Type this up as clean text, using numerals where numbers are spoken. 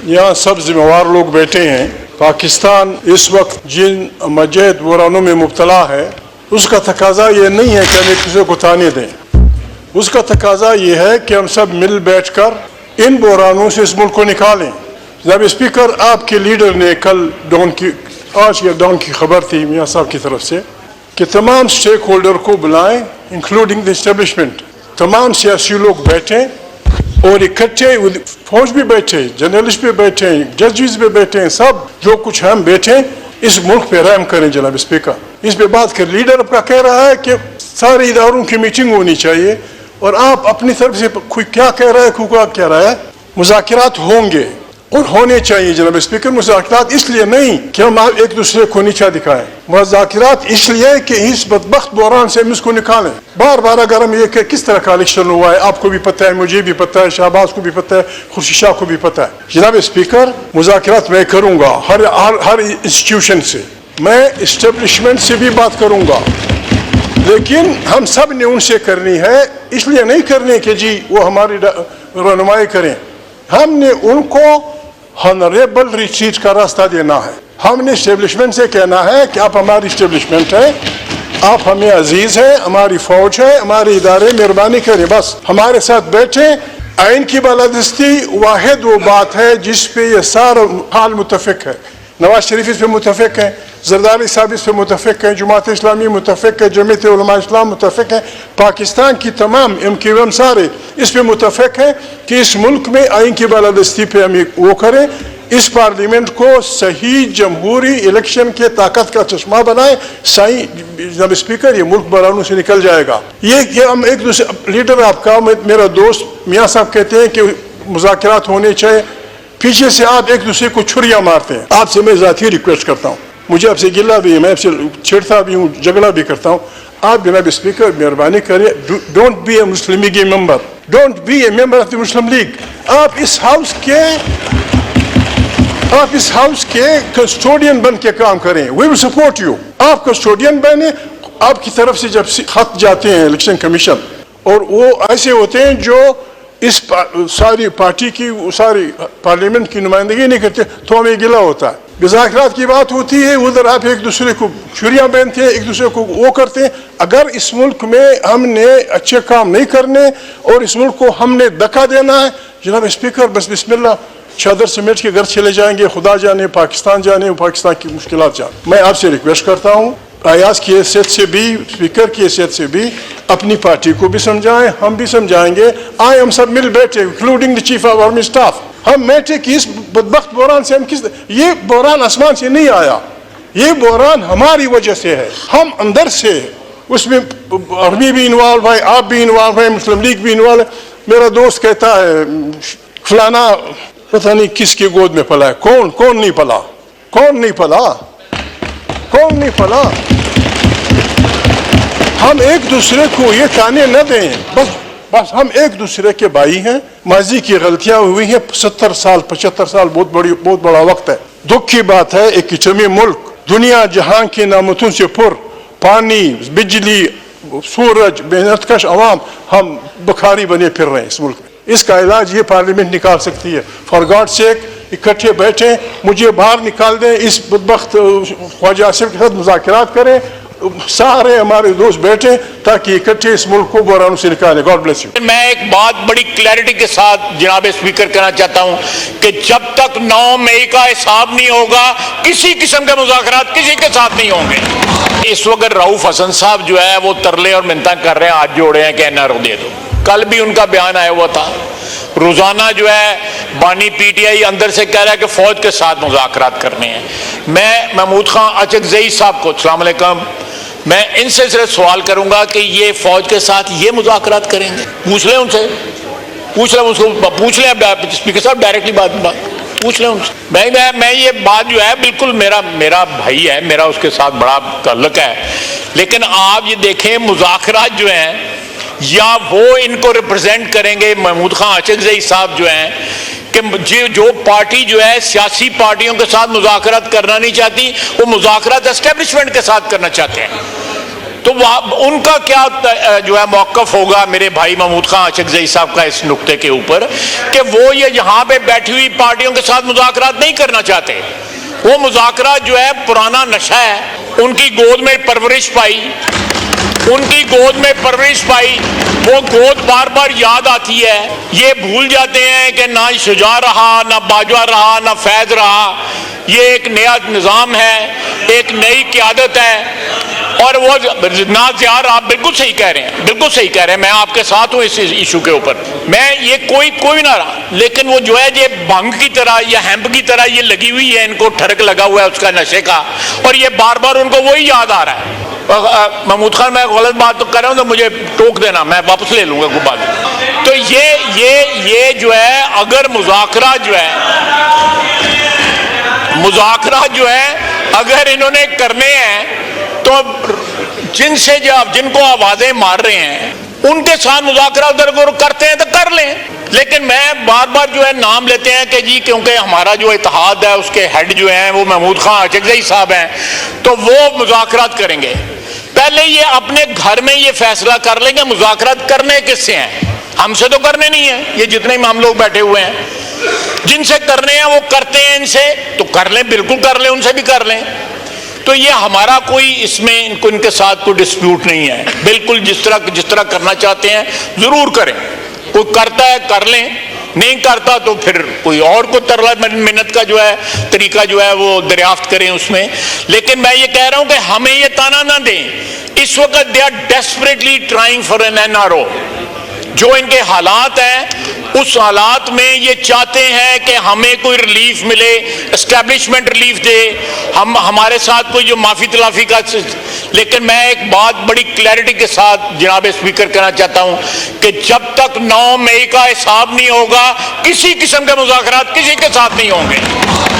यहाँ सब जिम्मेवार लोग बैठे हैं। पाकिस्तान इस वक्त जिन मजहद बुरानों में मुब्तला है, उसका तकाजा ये नहीं है कि हम एक दूसरे को ताने दें। उसका तकाजा ये है कि हम सब मिल बैठकर इन बुरानों से इस मुल्क को निकालें। जनाब स्पीकर, आपके लीडर ने कल आज या डॉन की खबर थी मियाँ साहब की तरफ से कि तमाम स्टेक होल्डर को बुलाएं, इंक्लूडिंग द इस्टेब्लिशमेंट। तमाम सियासी लोग बैठें और इकट्ठे, फौज भी बैठे, जर्नलिस्ट भी बैठे, जजेस भी बैठे, सब जो कुछ हम बैठे, इस मुल्क पे रहम करें। जनाब स्पीकर, इस पे बात कर। लीडर आपका कह रहा है कि सारे इदारों की मीटिंग होनी चाहिए और आप अपनी तरफ से कोई क्या कह रहा है, कोई क्या कह रहा है। मुज़ाकरात होंगे और होने चाहिए जनाब स्पीकर। मुज़ाकरात इसलिए नहीं कि हम एक दूसरे को नीचा दिखाएं, मुज़ाकरात इसलिए कि इस बदबख्त बहरान से हम इसको निकालें। बार बार अगर हम ये कि किस तरह का इलेक्शन हुआ है, आपको भी पता है, मुझे भी पता है, शहबाज को भी पता है, खुर्शीद शाह को भी पता है। जनाब स्पीकर, मुज़ाकरात मैं करूँगा हर इंस्टीट्यूशन से, मैं इस्टेब्लिशमेंट से भी बात करूँगा, लेकिन हम सब ने उनसे करनी है। इसलिए नहीं करने कि जी वो हमारी रहनुमाई करें, हमने उनको हॉनरेबल रिट्रीट का रास्ता देना है। हमने इस्टेब्लिशमेंट से कहना है कि आप हमारी इस्टेब्लिशमेंट है, आप हमें अजीज हैं, हमारी फौज है, हमारे इदारे, मेहरबानी करें, बस हमारे साथ बैठे। आइन की बालादस्ती वाहिद वो बात है जिस पे ये सारा हाल मुतफिक है। नवाज शरीफ इस पे मुतफिक है, जरदारी साहब इस पे मुतफिक है, जमात इस्लामी मुतफिक है, जमीयत उलमा इस्लाम मुतफिक है, पाकिस्तान की तमाम MQM सारे इस पे मुतफिक है कि इस मुल्क में आइन की बालादस्ती पे हम वो करें, इस पार्लियामेंट को सही जमहूरी इलेक्शन के ताकत का चश्मा बनाए। सही जब स्पीकर, ये मुल्क बहरानों से निकल जाएगा। ये हम एक दूसरे, लीडर आपका मेरा दोस्त मियाँ साहब कहते हैं कि मुज़ाकरात होने चाहिए, पीछे से आप एक दूसरे को छुरियां मारते हैं। आपसे मैं ज़ाती रिक्वेस्ट करता हूँ, मुझे आपसे गिला भी है, मैं आपसे छेड़ता भी हूँ, झगड़ा भी करता हूँ। आप जनाब स्पीकर मेहरबानी करिए, don't be A Muslim league member, don't be A member of the Muslim league. आप इस हाउस के कस्टोडियन बन के काम करें, वी विल सपोर्ट यू। आप कस्टोडियन बने, आपकी तरफ से जब खत जाते हैं इलेक्शन कमीशन, और वो ऐसे होते हैं जो इस सारी पार्टी की, सारी पार्लियामेंट की नुमाइंदगी नहीं करते, तो हमें गिला होता है। मुज़ाकरात की बात होती है, उधर आप एक दूसरे को छुरियां पहनते हैं, एक दूसरे को वो करते हैं। अगर इस मुल्क में हमने अच्छे काम नहीं करने और इस मुल्क को हमने धक्का देना है, जनाब स्पीकर, बस बिस्मिल्लाह, चादर समेट के घर चले जाएंगे, खुदा जाने, पाकिस्तान जाने, पाकिस्तान की मुश्किलात जाने। मैं आपसे रिक्वेस्ट करता हूँ, अयाज की हैसियत से भी, स्पीकर की हैसियत से भी, अपनी पार्टी को भी समझाएं, हम भी समझाएंगे। आए हम सब मिल बैठे, including the chief of army staff, हम बैठे कि इस बदबख्त बहरान से हम ये बहरान आसमान से नहीं आया, ये बहरान हमारी वजह से है, हम अंदर से, उसमें आर्मी भी इन्वॉल्व है, आप भी इन्वॉल्व है, मुस्लिम लीग भी इन्वॉल्व है। मेरा दोस्त कहता है फलाना पता नहीं किसकी गोद में पला है, कौन नहीं पला, कौन नहीं पला। हम एक दूसरे को ये ताने न दें, बस हम एक दूसरे के भाई हैं। माजी की गलतियां हुई हैं, 70 साल 75 साल बहुत बड़ा वक्त है। दुख की बात है, एक इस्लामी मुल्क, दुनिया जहां की नामतों से पुर, पानी, बिजली, सूरज, मेहनतकश अवाम, हम बुखारी बने फिर रहे हैं इस मुल्क में। इसका इलाज ये पार्लियामेंट निकाल सकती है। फॉर गॉड सेक, इकट्ठे बैठे, मुझे बाहर निकाल दें, इस बदबख्त ख्वाजा आसिफ के साथ मुज़ाकरात करें, सारे हमारे दोस्त बैठे, ताकि इकट्ठे इस मुल्क को बहरानों से निकालें। God bless you. मैं एक बात बड़ी क्लैरिटी के साथ जनाब स्पीकर कहना चाहता हूं कि जब तक 9 मई का हिसाब नहीं होगा, किसी किस्म के मुज़ाकरात किसी के साथ नहीं होंगे। इस वक्त रऊफ हसन साहब जो है वो तरले और मिन्नत कर रहे हैं, हाथ जोड़े हैं कि NRO दे दो। कल भी उनका बयान आया हुआ था। रोजाना जो है बानी PTI अंदर से कह रहा है कि फौज के साथ मुज़ाकरात करने हैं। मैं महमूद खान अचकज़ई साहब को, अस्सलाम वालेकुम, मैं इनसे सिर्फ सवाल करूंगा कि ये फौज के साथ ये मुज़ाकरात करेंगे? पूछ लें उनसे, पूछ लें स्पीकर साहब, डायरेक्टली बात पूछ लें उनसे। मैं ये बात जो है बिल्कुल मेरा भाई है, मेरा उसके साथ बड़ा ताल्लुक है, लेकिन आप ये देखें मुज़ाकरात जो हैं या वो इनको रिप्रेजेंट करेंगे महमूद खान अचकज़ई साहब जो हैं कि जो पार्टी जो है सियासी पार्टियों के साथ मुज़ाकरात करना नहीं चाहती, वो मुज़ाकरात एस्टेब्लिशमेंट के साथ करना चाहते हैं। تو ان کا کیا جو ہے موقف ہوگا میرے بھائی محمود خان اشرف صاحب کا اس نقطے کے اوپر کہ وہ یہ یہاں پہ بیٹھی ہوئی پارٹیوں کے ساتھ مذاکرات نہیں کرنا چاہتے. وہ مذاکرات جو ہے پرانا نشہ ہے. ان کی گود میں پرورش پائی, وہ گود بار بار یاد آتی ہے. یہ بھول جاتے ہیں کہ نہ شجاع رہا, نہ باجوہ رہا, نہ فیض رہا. یہ ایک نیا نظام ہے, ایک نئی قیادت ہے, اور وہ نہ زیار. آپ بالکل صحیح کہہ رہے ہیں, میں آپ کے ساتھ ہوں اس ایشو کے اوپر. میں یہ کوئی نہ رہا, لیکن وہ جو ہے یہ بھنگ کی طرح یا ہیمپ کی طرح یہ لگی ہوئی ہے, ان کو ٹھڑک لگا ہوا ہے اس کا نشے کا, اور یہ بار بار ان کو وہی یاد آ رہا ہے. محمود خان میں غلط بات تو کر رہا ہوں تو مجھے ٹوک دینا, میں واپس لے لوں گا کوئی بات. تو یہ جو ہے اگر مذاکرات جو ہے اگر انہوں نے کرنے ہیں تو جن کو آوازیں مار رہے ہیں ان کے ساتھ مذاکرات اگر کرتے ہیں تو کر لیں. لیکن میں بار بار جو ہے نام لیتے ہیں کہ جی کیونکہ ہمارا جو اتحاد ہے اس کے ہیڈ جو ہیں وہ محمود خان اشرف صاحب ہیں تو وہ مذاکرات کریں گے. پہلے یہ اپنے گھر میں یہ فیصلہ کر لیں گے مذاکرات کرنے کس سے ہیں. ہم سے تو کرنے نہیں ہیں, یہ جتنے ہم لوگ بیٹھے ہوئے ہیں جن سے کرنے ہیں وہ کرتے ہیں, ان سے تو کر لیں, بالکل کر لیں, ان سے بھی کر لیں. تو یہ ہمارا کوئی اس میں ان کے ساتھ کوئی ڈسپیوٹ نہیں ہے. بالکل جس طرح کرنا چاہتے ہیں ضرور کریں. کوئی کرتا ہے کر لیں, نہیں کرتا تو پھر کوئی اور کو ترلا منت کا جو ہے طریقہ جو ہے وہ دریافت کریں اس میں. لیکن میں یہ کہہ رہا ہوں کہ ہمیں یہ تانا نہ دیں. اس وقت they are desperately trying for an NRO. جو ان کے حالات ہیں اس حالات میں یہ چاہتے ہیں کہ ہمیں کوئی ریلیف ملے, اسٹیبلشمنٹ ریلیف دے, ہمارے ساتھ کوئی جو معافی تلافی کا. لیکن میں ایک بات بڑی کلیئرٹی کے ساتھ جناب اسپیکر کہنا چاہتا ہوں کہ جب تک 9 مئی کا حساب نہیں ہوگا کسی قسم کے مذاکرات کسی کے ساتھ نہیں ہوں گے.